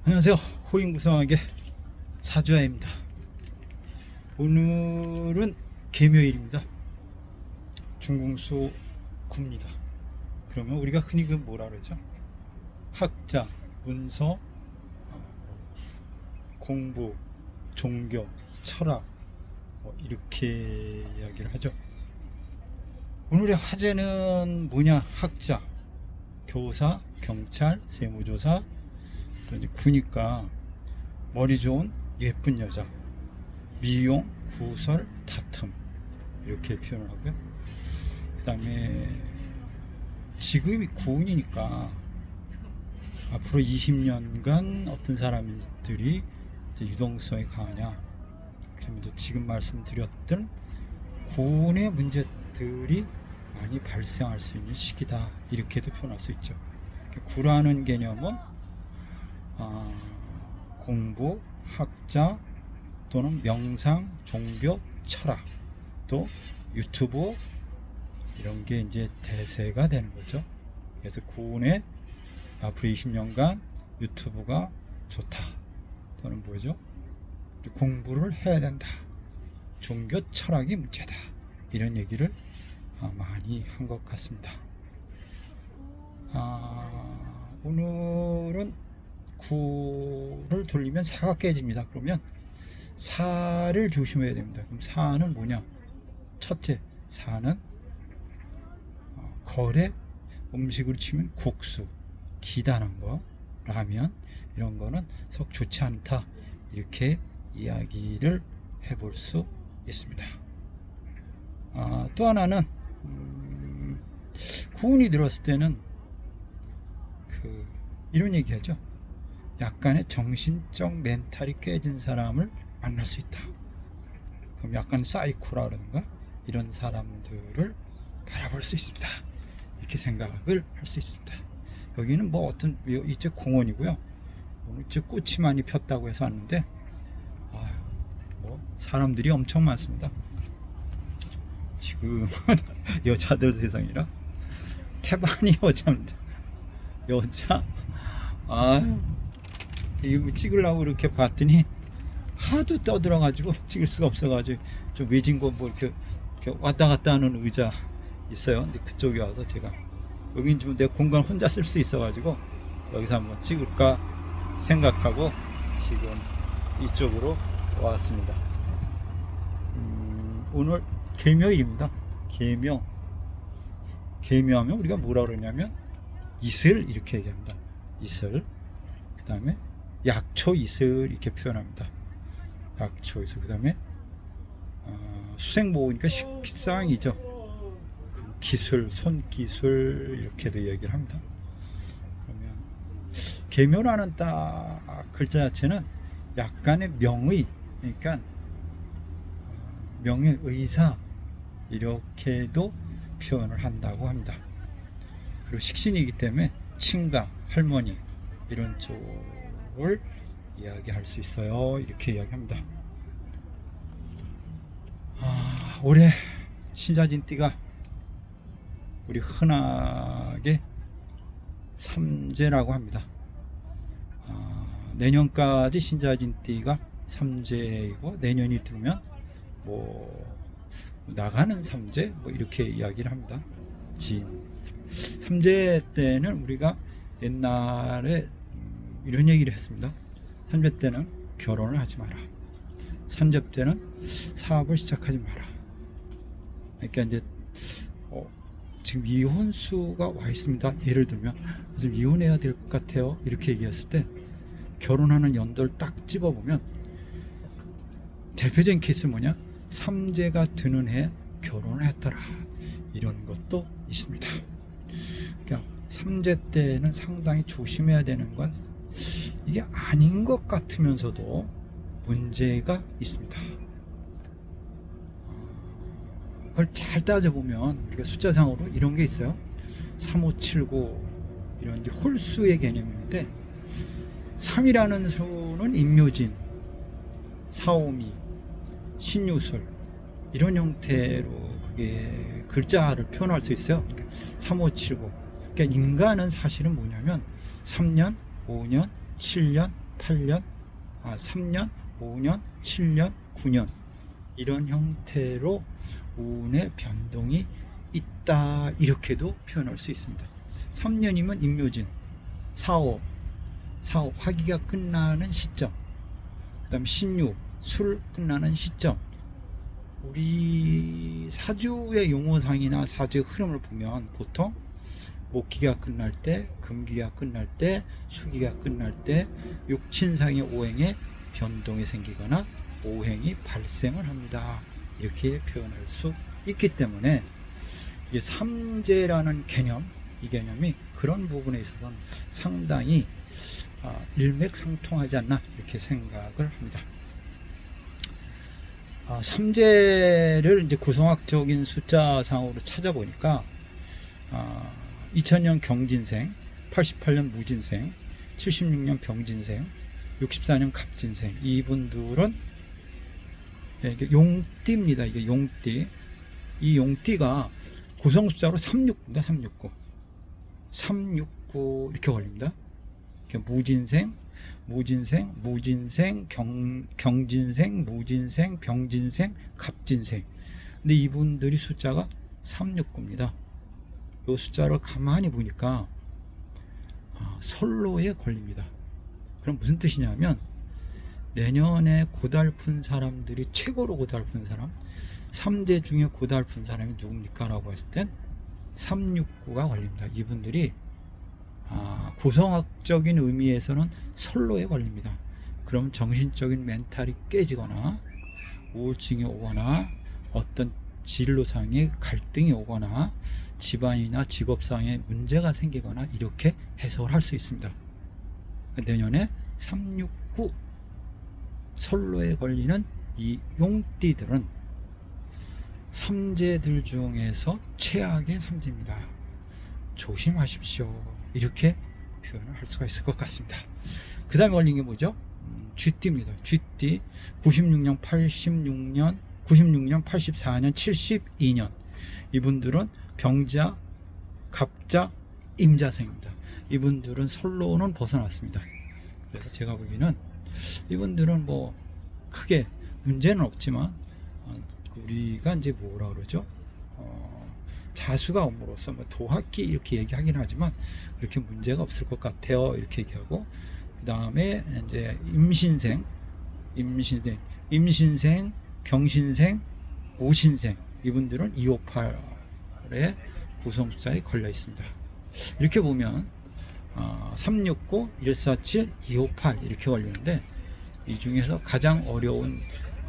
안녕하세요. 호인구성하게 사주아입니다. 오늘은 개묘일입니다. 중궁수 9입니다. 그러면 우리가 흔히 그 뭐라 그러죠? 학자, 문서, 공부, 종교, 철학 이렇게 이야기를 하죠. 오늘의 화제는 뭐냐? 학자, 교사, 경찰, 세무조사, 또 이제 구니까 머리 좋은 예쁜 여자, 미용, 구설, 다툼 이렇게 표현을 하고요. 그 다음에 지금이 구운이니까 앞으로 20년간 어떤 사람들이 이제 유동성이 강하냐, 그러면 이제 지금 말씀드렸던 구운의 문제들이 많이 발생할 수 있는 시기다, 이렇게도 표현할 수 있죠. 구라는 개념은 공부, 학자 또는 명상, 종교, 철학, 또 유튜브 이런 게 이제 대세가 되는 거죠. 그래서 구운에 앞으로 20년간 유튜브가 좋다, 또는 뭐죠? 공부를 해야 된다, 종교, 철학이 문제다, 이런 얘기를 많이 한 것 같습니다. 오늘은 구를 돌리면 사가 깨집니다. 그러면 사를 조심해야 됩니다. 그럼 사는 뭐냐? 첫째, 사는 거래, 음식으로 치면 국수, 기다란 거, 라면 이런 거는 썩 좋지 않다, 이렇게 이야기를 해볼 수 있습니다. 또 하나는 구운이 들었을 때는 이런 얘기하죠. 약간의 정신적 멘탈이 깨진 사람을 만날 수 있다. 그럼 약간 사이코라 그러는가, 이런 사람들을 바라볼 수 있습니다. 이렇게 생각을 할 수 있습니다. 여기는 뭐 어떤 이쪽 공원이고요. 오늘 이쪽 꽃이 많이 폈다고 해서 왔는데 뭐 사람들이 엄청 많습니다. 지금 여자들 세상이라 태반이 여자입니다. 여자. 이거 찍으려고 이렇게 봤더니 하도 떠들어가지고 찍을 수가 없어가지고 좀 외진 거 뭐 이렇게 왔다 갔다 하는 의자 있어요. 근데 그쪽에 와서 제가 여긴 좀 내 공간 혼자 쓸 수 있어가지고 여기서 한번 찍을까 생각하고 지금 이쪽으로 왔습니다. 오늘 개묘일입니다. 개묘하면 우리가 뭐라 그러냐면 이슬, 이렇게 얘기합니다. 이슬. 그 다음에 약초, 이슬, 이렇게 표현합니다. 약초, 이슬. 그 다음에 수생모으니까 식상이죠. 기술, 손기술, 이렇게도 얘기를 합니다. 그러면 계묘라는 딱 글자 자체는 약간의 명의, 그러니까 명예, 의사, 이렇게도 표현을 한다고 합니다. 그리고 식신이기 때문에 친가, 할머니 이런 쪽을 이야기할 수 있어요. 이렇게 이야기합니다. 올해 신자진띠가 우리 흔하게 삼재라고 합니다. 내년까지 신자진띠가 삼재이고, 내년이 들면 뭐 나가는 삼재, 뭐 이렇게 이야기를 합니다. 삼재 때는 우리가 옛날에 이런 얘기를 했습니다. 삼재 때는 결혼을 하지 마라. 삼재 때는 사업을 시작하지 마라. 그러니까 이제 지금 이혼수가 와 있습니다. 예를 들면 지금 이혼해야 될 것 같아요, 이렇게 얘기했을 때 결혼하는 연도를 딱 집어보면 대표적인 케이스는 뭐냐? 삼재가 드는 해 결혼을 했더라, 이런 것도 있습니다. 그러니까 삼재 때는 상당히 조심해야 되는 건 이게 아닌 것 같으면서도 문제가 있습니다. 그걸 잘 따져보면 우리가 숫자상으로 이런 게 있어요. 3579 이런 이제 홀수의 개념인데, 3이라는 수는 임묘진, 사오미, 신유술 이런 형태로 그게 글자를 표현할 수 있어요. 그러니까 3579. 그러니까 인간은 사실은 뭐냐면 3년, 5년, 7년, 8년, 3년, 5년, 7년, 9년 이런 형태로 운의 변동이 있다 이렇게도 표현할 수 있습니다. 3년이면 임묘진, 사오 화기가 끝나는 시점, 그 다음 신유, 술 끝나는 시점. 우리 사주의 용어상이나 사주의 흐름을 보면 보통 목기가 끝날 때, 금기가 끝날 때, 수기가 끝날 때 육친상의 오행에 변동이 생기거나 오행이 발생을 합니다. 이렇게 표현할 수 있기 때문에 이게 삼재라는 개념, 이 개념이 그런 부분에 있어서는 상당히 일맥상통하지 않나 이렇게 생각을 합니다. 삼재를 이제 구성학적인 숫자상으로 찾아보니까 2000년 경진생, 88년 무진생, 76년 병진생, 64년 갑진생, 이분들은 이게 용띠입니다. 이게 용띠. 이 용띠가 구성 숫자로 369입니다. 369 이렇게 걸립니다. 무진생, 경진생, 무진생, 병진생, 갑진생. 근데 이분들이 숫자가 369입니다. 이 숫자를 가만히 보니까 설로에 걸립니다. 그럼 무슨 뜻이냐면 내년에 고달픈 사람들이 최고로 고달픈 사람, 3대 중에 고달픈 사람이 누굽니까? 라고 했을 땐 369가 걸립니다. 이분들이 구성학적인 의미에서는 설로에 걸립니다. 그럼 정신적인 멘탈이 깨지거나 우울증이 오거나 어떤 진로상의 갈등이 오거나 집안이나 직업상의 문제가 생기거나 이렇게 해석을 할 수 있습니다. 내년에 369 설로에 걸리는 이 용띠들은 삼재들 중에서 최악의 삼재입니다. 조심하십시오. 이렇게 표현을 할 수가 있을 것 같습니다. 그 다음에 걸린 게 뭐죠? 쥐띠입니다. 쥐띠 96년, 86년, 84년, 72년. 이분들은 병자, 갑자, 임자생입니다. 이분들은 설로는 벗어났습니다. 그래서 제가 보기에는 이분들은 뭐 크게 문제는 없지만 우리가 이제 뭐라 그러죠? 자수가 엄으로써 뭐 도학기 이렇게 얘기하긴 하지만 그렇게 문제가 없을 것 같아요. 이렇게 얘기하고 그 다음에 이제 임신생, 경신생, 오신생 이분들은 258의 구성 숫자에 걸려 있습니다. 이렇게 보면 369, 147, 258 이렇게 걸리는데 이 중에서 가장 어려운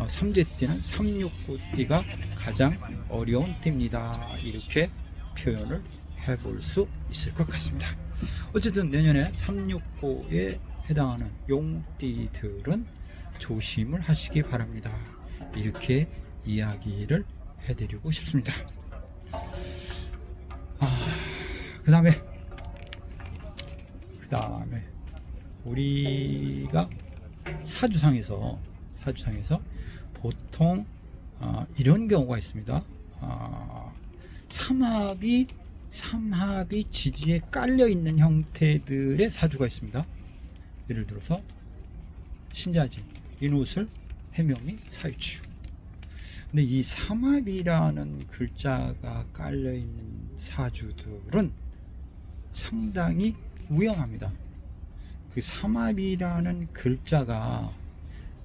삼재띠는 369띠가 가장 어려운 띠입니다. 이렇게 표현을 해볼 수 있을 것 같습니다. 어쨌든 내년에 369에 해당하는 용띠들은 조심을 하시기 바랍니다. 이렇게 이야기를 해드리고 싶습니다. 그 다음에 우리가 사주상에서 보통 이런 경우가 있습니다. 삼합이 지지에 깔려 있는 형태들의 사주가 있습니다. 예를 들어서 신자진, 인우술, 해묘미, 사유추. 근데 이 삼합이라는 글자가 깔려 있는 사주들은 상당히 위험합니다. 그 삼합이라는 글자가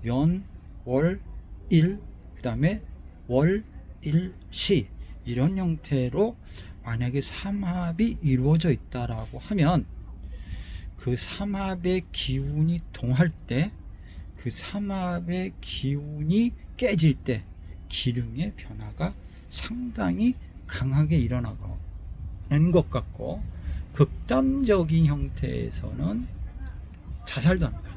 연, 월, 일, 그 다음에 월, 일, 시 이런 형태로 만약에 삼합이 이루어져 있다라고 하면 그 삼합의 기운이 동할 때, 그 삼합의 기운이 깨질 때 기름의 변화가 상당히 강하게 일어나는 것 같고 극단적인 형태에서는 자살도 합니다.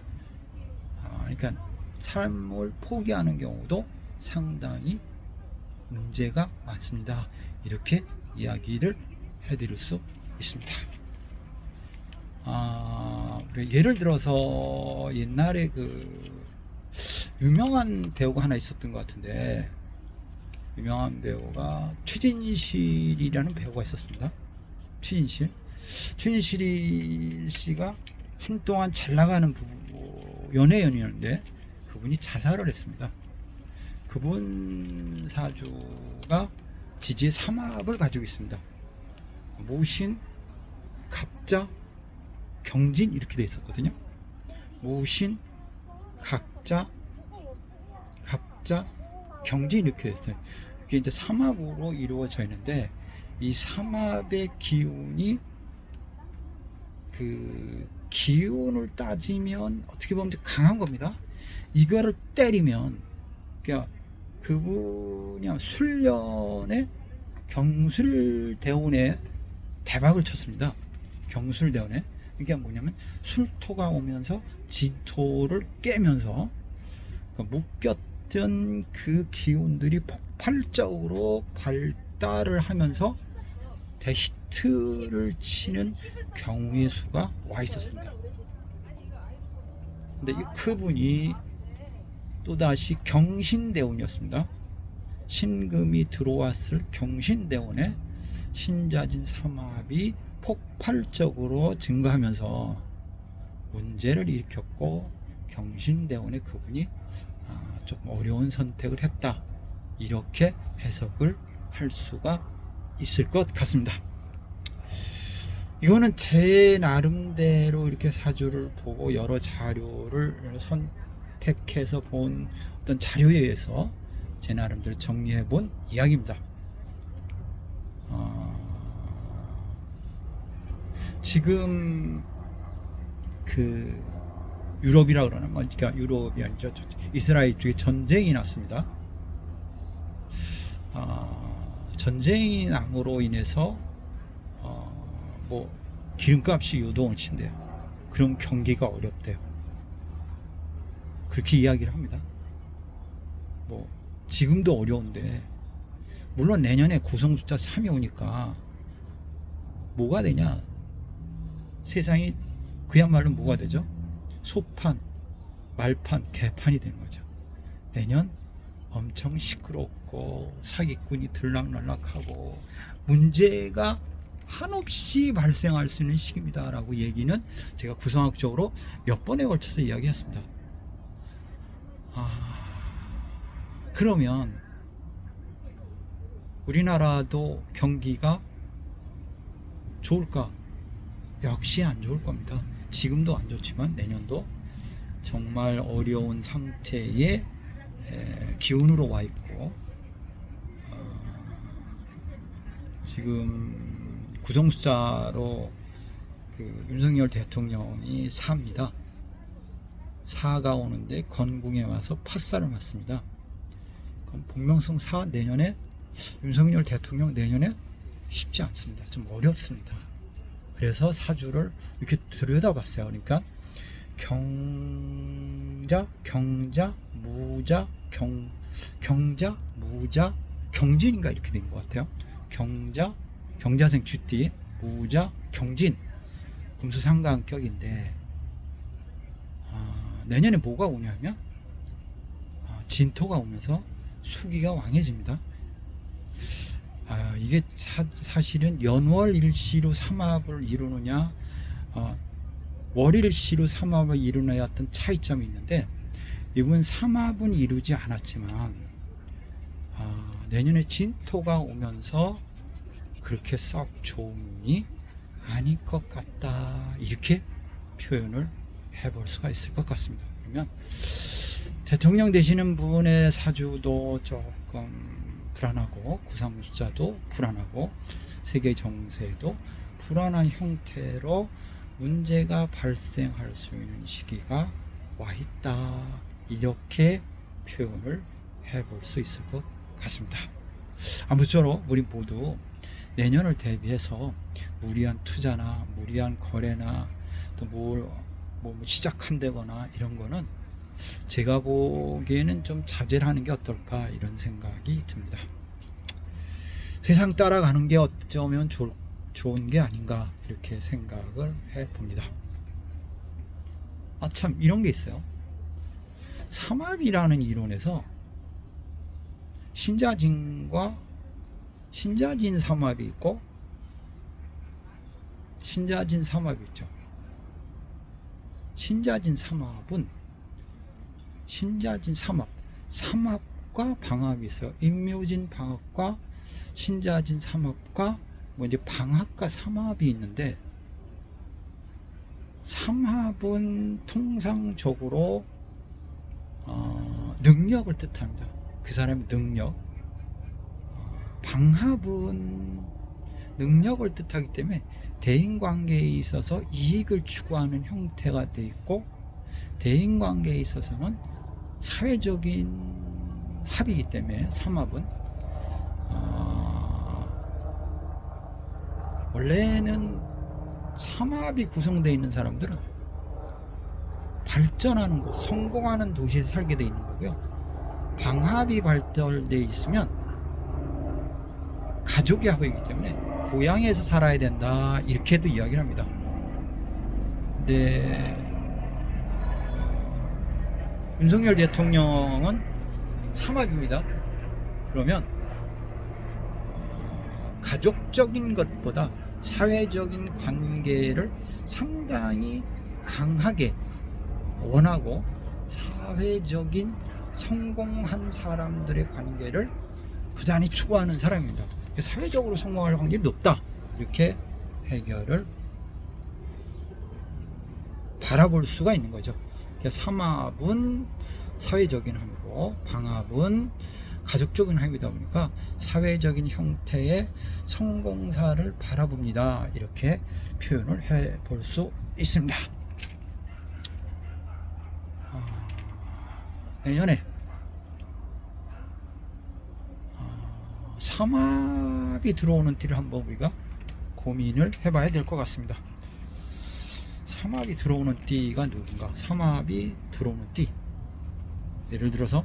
그러니까 삶을 포기하는 경우도 상당히 문제가 많습니다. 이렇게 이야기를 해드릴 수 있습니다. 예를 들어서 옛날에 그 유명한 배우가 하나 있었던 것 같은데, 유명한 배우가 최진실이라는 배우가 있었습니다. 최진실 씨가 한동안 잘 나가는 연예인이었는데 그분이 자살을 했습니다. 그분 사주가 지지의 삼합을 가지고 있습니다. 무신, 갑자, 경진 이렇게 돼 있었거든요. 무신, 갑자, 경진 이렇게 됐어요. 이게 이제 삼합으로 이루어져 있는데 이 삼합의 기운이 그 기운을 따지면 어떻게 보면 강한 겁니다. 이거를 때리면 그러니까 그분이 술년에 경술대운에 대박을 쳤습니다. 경술대운에 이게 뭐냐면 술토가 오면서 진토를 깨면서 묶였던 그 기운들이 폭발적으로 발달을 하면서 대히트를 치는 경우의 수가 와 있었습니다. 근데 이 그분이 또다시 경신대운이었습니다. 신금이 들어왔을 경신대운에 신자진 삼합이 폭발적으로 증가하면서 문제를 일으켰고 경신대운에 그분이 조금 어려운 선택을 했다, 이렇게 해석을 할 수가 있을 것 같습니다. 이거는 제 나름대로 이렇게 사주를 보고 여러 자료를 선택해서 본 어떤 자료에 의해서 제 나름대로 정리해 본 이야기입니다. 지금 그 유럽이라 그러나 그러니까 유럽이 아니죠, 이스라엘 쪽에 전쟁이 났습니다. 전쟁이 남으로 인해서 뭐 기름값이 요동을 친대요. 그럼 경기가 어렵대요. 그렇게 이야기를 합니다. 뭐 지금도 어려운데 물론 내년에 구성숫자 3이 오니까 뭐가 되냐, 세상이 그야말로 뭐가 되죠? 소판, 말판, 개판이 되는 거죠. 내년 엄청 시끄럽고 사기꾼이 들락날락하고 문제가 한없이 발생할 수 있는 시기입니다 라고 얘기는 제가 구성학적으로 몇 번에 걸쳐서 이야기했습니다. 그러면 우리나라도 경기가 좋을까? 역시 안 좋을 겁니다. 지금도 안 좋지만 내년도 정말 어려운 상태의 기운으로 와 있고, 지금 구정숫자로 그 윤석열 대통령이 4입니다. 4가 오는데 건궁에 와서 팥살을 맞습니다. 그럼 복명성 4 내년에 윤석열 대통령 내년에 쉽지 않습니다. 좀 어렵습니다. 그래서 사주를 이렇게 들여다봤어요. 그러니까 경자, 무자, 경자, 무자, 경진인가 이렇게 된 것 같아요. 경자생 쥐띠, 무자, 경진, 금수상관격인데 내년에 뭐가 오냐면 진토가 오면서 수기가 왕해집니다. 이게 사실은 연월일시로 삼합을 이루느냐 월일시로 삼합을 이루느냐의 어떤 차이점이 있는데, 이번 삼합은 이루지 않았지만 내년에 진토가 오면서 그렇게 썩 좋음이 아닐 것 같다, 이렇게 표현을 해볼 수가 있을 것 같습니다. 그러면 대통령 되시는 분의 사주도 조금 불안하고 구상 숫자도 불안하고 세계 정세도 불안한 형태로 문제가 발생할 수 있는 시기가 와 있다, 이렇게 표현을 해볼 수 있을 것 같습니다. 아무쪼록 우리 모두 내년을 대비해서 무리한 투자나 무리한 거래나 또 뭐 시작한다거나 이런 거는 제가 보기에는 좀 자제를 하는 게 어떨까, 이런 생각이 듭니다. 세상 따라가는 게 어쩌면 좋은 게 아닌가, 이렇게 생각을 해봅니다. 참 이런 게 있어요. 삼합이라는 이론에서 신자진 삼합이 있고 신자진 삼합이 있죠. 신자진 삼합은 신자진 삼합과 방합이 있어요. 임묘진 방합과 신자진 삼합과 뭐 이제 방합과 삼합이 있는데, 삼합은 통상적으로 능력을 뜻합니다. 그 사람의 능력. 방합은 능력을 뜻하기 때문에 대인관계에 있어서 이익을 추구하는 형태가 돼 있고, 대인관계에 있어서는 사회적인 합이기 때문에 삼합은 원래는 삼합이 구성되어 있는 사람들은 발전하는 곳, 성공하는 도시에 살게 되어 있는 거고요. 방합이 발달되어 있으면 가족의 합이기 때문에 고향에서 살아야 된다, 이렇게도 이야기를 합니다. 근데 윤석열 대통령은 삼합입니다. 그러면 가족적인 것보다 사회적인 관계를 상당히 강하게 원하고, 사회적인 성공한 사람들의 관계를 부단히 추구하는 사람입니다. 사회적으로 성공할 확률이 높다, 이렇게 해결을 바라볼 수가 있는 거죠. 삼합은 사회적인 합이고 방합은 가족적인 합이다 보니까 사회적인 형태의 성공사를 바라봅니다, 이렇게 표현을 해 볼 수 있습니다. 내년에 삼합이 들어오는 띠를 한번 우리가 고민을 해봐야 될 것 같습니다. 삼합이 들어오는 띠가 누군가? 삼합이 들어오는 띠, 예를 들어서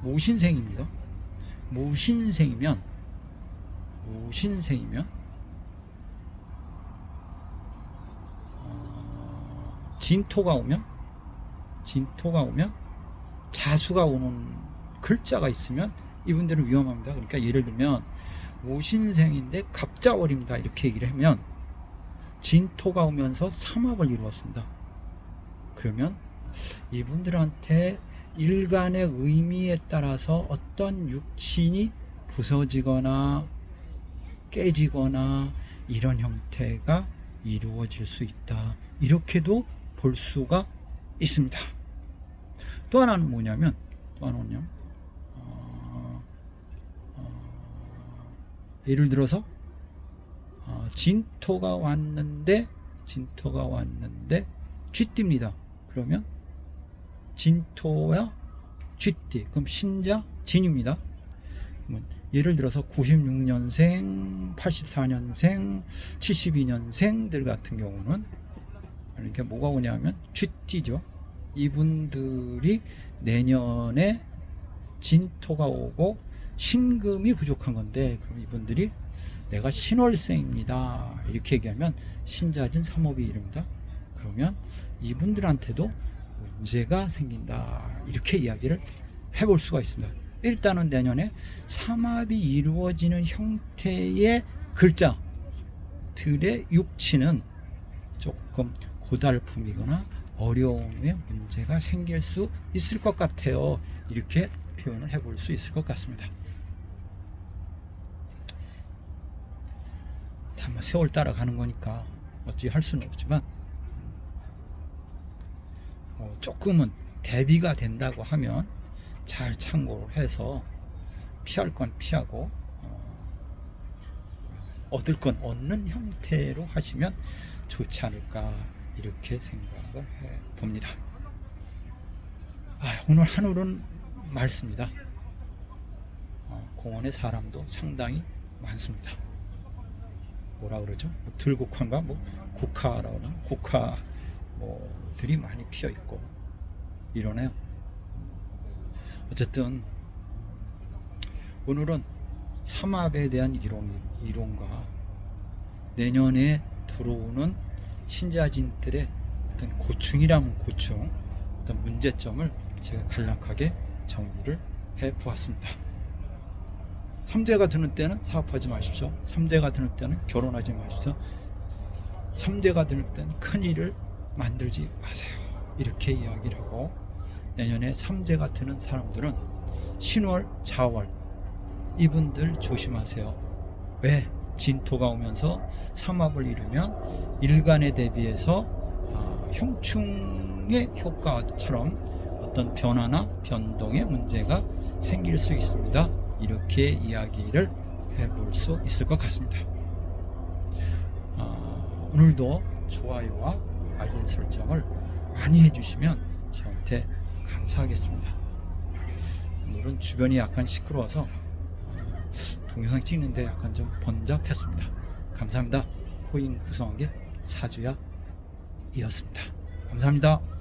무신생입니다. 무신생이면 진토가 오면 자수가 오는 글자가 있으면 이분들은 위험합니다. 그러니까 예를 들면 무신생인데 갑자월입니다, 이렇게 얘기를 하면 진토가 오면서 삼합을 이루었습니다. 그러면 이분들한테 일간의 의미에 따라서 어떤 육신이 부서지거나 깨지거나 이런 형태가 이루어질 수 있다, 이렇게도 볼 수가 있습니다. 또 하나는 뭐냐면 예를 들어서 진토가 왔는데 쥐띠입니다. 그러면 진토와 쥐띠, 그럼 신자 진입니다. 예를 들어서 96년생, 84년생, 72년생들 같은 경우는 이렇게 뭐가 오냐면 쥐띠죠. 이분들이 내년에 진토가 오고 신금이 부족한 건데, 그럼 이분들이 내가 신월생입니다, 이렇게 얘기하면 신자진 삼합이 이릅니다. 그러면 이분들한테도 문제가 생긴다, 이렇게 이야기를 해볼 수가 있습니다. 일단은 내년에 삼합이 이루어지는 형태의 글자들의 육치는 조금 고달픔이거나 어려움의 문제가 생길 수 있을 것 같아요, 이렇게 표현을 해볼 수 있을 것 같습니다. 다만 세월 따라가는 거니까 어찌 할 수는 없지만 조금은 대비가 된다고 하면 잘 참고를 해서 피할 건 피하고 얻을 건 얻는 형태로 하시면 좋지 않을까, 이렇게 생각을 해 봅니다. 오늘 하늘은 맑습니다. 공원에 사람도 상당히 많습니다. 뭐라 그러죠? 들국화인가 국화라고 하나? 국화 들이 많이 피어 있고 이러네요. 어쨌든 오늘은 삼합에 대한 이론과 내년에 들어오는 신자진들의 어떤 고충이라면 고충, 어떤 문제점을 제가 간략하게 정리를 해 보았습니다. 삼재가 드는 때는 사업하지 마십시오. 삼재가 드는 때는 결혼하지 마십시오. 삼재가 드는 때는 큰일을 만들지 마세요, 이렇게 이야기를 하고 내년에 삼재가 드는 사람들은 신월, 자월 이분들 조심하세요. 왜? 진토가 오면서 삼합을 이루면 일간에 대비해서 형충의 효과처럼 어떤 변화나 변동의 문제가 생길 수 있습니다. 이렇게 이야기를 해볼 수 있을 것 같습니다. 오늘도 좋아요와 알림 설정을 많이 해주시면 저한테 감사하겠습니다. 오늘은 주변이 약간 시끄러워서 동영상 찍는데 약간 좀 번잡했습니다. 감사합니다. 호인 구성하게 사주야 이었습니다. 감사합니다.